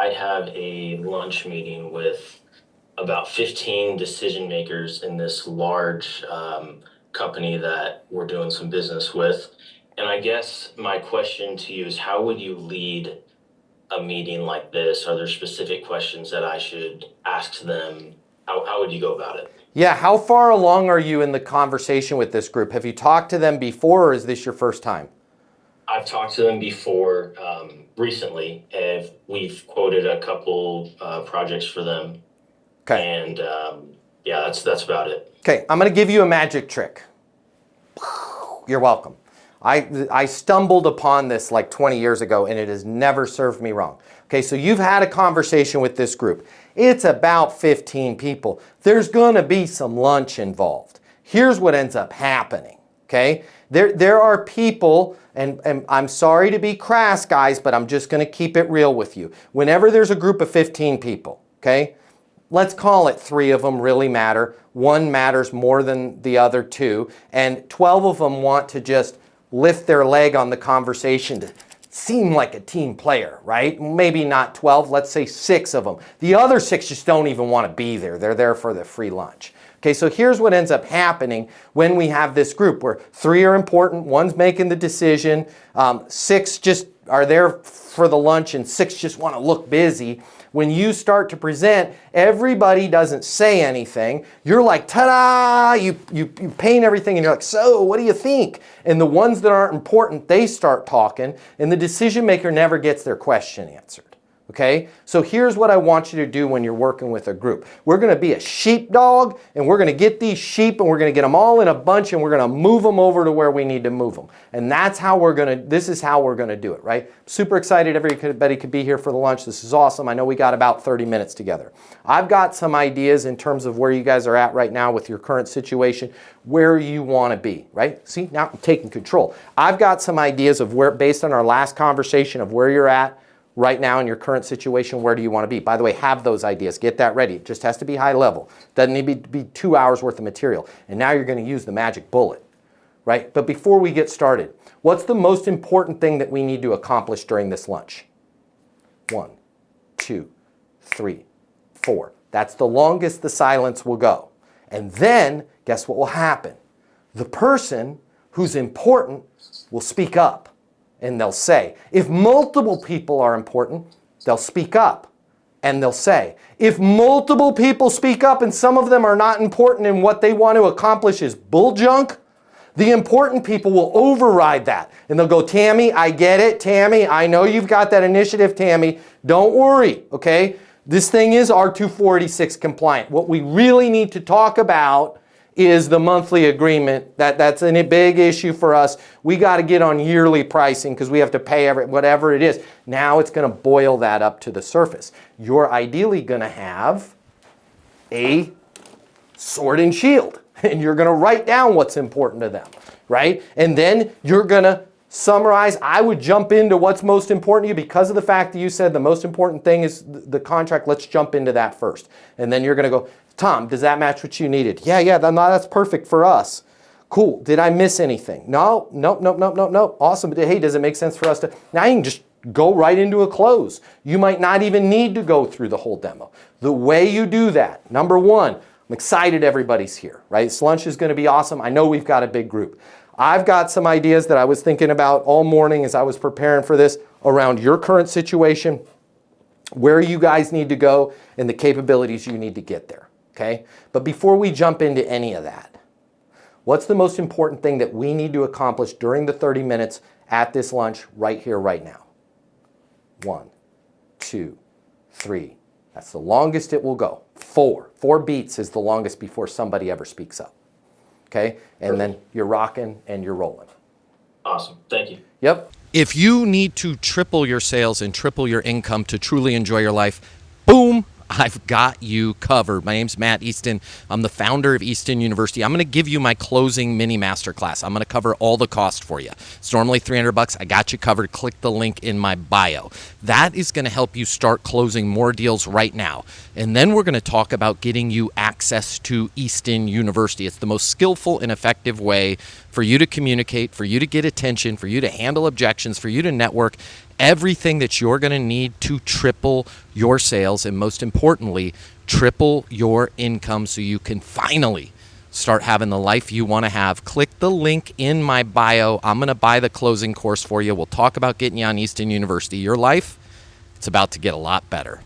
I'd have a lunch meeting with about 15 decision makers in this large company that we're doing some business with. And I guess my question to you is, how would you lead a meeting like this? Are there specific questions that I should ask them? How would you go about it? Yeah, how far along are you in the conversation with this group? Have you talked to them before, or is this your first time? I've talked to them before recently, and we've quoted a couple projects for them. Okay. And yeah, that's about it. Okay, I'm going to give you a magic trick. You're welcome. I stumbled upon this like 20 years ago, and it has never served me wrong. Okay, so you've had a conversation with this group. It's about 15 people. There's going to be some lunch involved. Here's what ends up happening. Okay, there are people, and I'm sorry to be crass, guys, but I'm just going to keep it real with you. Whenever there's a group of 15 people, okay, let's call it 3 of them really matter. 1 matters more than the other 2, and 12 of them want to just lift their leg on the conversation to seem like a team player, right? Maybe not 12, let's say 6 of them. The other 6 just don't even want to be there. They're there for the free lunch. Okay, so here's what ends up happening when we have this group where 3 are important, 1's making the decision, 6 just are there for the lunch, and 6 just want to look busy. When you start to present, everybody doesn't say anything. You're like, ta-da! You paint everything, and you're like, so what do you think? And the ones that aren't important, they start talking, and the decision maker never gets their question answered. Okay, so here's what I want you to do when you're working with a group. We're going to be a sheepdog, and we're going to get these sheep, and we're going to get them all in a bunch, and we're going to move them over to where we need to move them. And that's how we're going to, this is how we're going to do it, right? Super excited everybody could be here for the lunch. This is awesome. I know we got about 30 minutes together. I've got some ideas in terms of where you guys are at right now with your current situation, where you want to be, right? See, now I'm taking control. I've got some ideas of where, based on our last conversation, of where you're at right now in your current situation. Where do you want to be? By the way, have those ideas. Get that ready. It just has to be high level. Doesn't need to be 2 hours worth of material. And now you're going to use the magic bullet, right? But before we get started, what's the most important thing that we need to accomplish during this lunch? 1, 2, 3, 4. That's the longest the silence will go. And then, guess what will happen? The person who's important will speak up. And they'll say, if multiple people are important, they'll speak up and they'll say. If multiple people speak up and some of them are not important and what they want to accomplish is bull junk, the important people will override that. And they'll go, Tammy, I get it. Tammy, I know you've got that initiative, Tammy. Don't worry, okay? This thing is R246 compliant. What we really need to talk about is the monthly agreement. That's a big issue for us. We got to get on yearly pricing because we have to pay whatever it is. Now it's going to boil that up to the surface. You're ideally going to have a sword and shield, and you're going to write down what's important to them, right? And then you're going to summarize. I would jump into what's most important to you because of the fact that you said the most important thing is the contract. Let's jump into that first. And then you're going to go, Tom, does that match what you needed? Yeah, that's perfect for us. Cool. Did I miss anything? No. Awesome. Hey, does it make sense for us to? Now you can just go right into a close. You might not even need to go through the whole demo. The way you do that, number 1, I'm excited everybody's here, right? This lunch is going to be awesome. I know we've got a big group. I've got some ideas that I was thinking about all morning as I was preparing for this around your current situation, where you guys need to go, and the capabilities you need to get there. Okay? But before we jump into any of that, what's the most important thing that we need to accomplish during the 30 minutes at this lunch right here, right now? 1, 2, 3. That's the longest it will go. 4. 4 beats is the longest before somebody ever speaks up. Okay? And then you're rocking and you're rolling. Awesome. Thank you. Yep. If you need to triple your sales and triple your income to truly enjoy your life, boom, I've got you covered. My name's Matt Easton. I'm the founder of Easton University. I'm going to give you my closing mini masterclass. I'm going to cover all the cost for you. It's normally $300. I got you covered. Click the link in my bio. That is going to help you start closing more deals right now. And then we're going to talk about getting you actual access to Easton University. It's the most skillful and effective way for you to communicate, for you to get attention, for you to handle objections, for you to network, everything that you're going to need to triple your sales and, most importantly, triple your income so you can finally start having the life you want to have. Click the link in my bio. I'm going to buy the closing course for you. We'll talk about getting you on Easton University. Your life, it's about to get a lot better.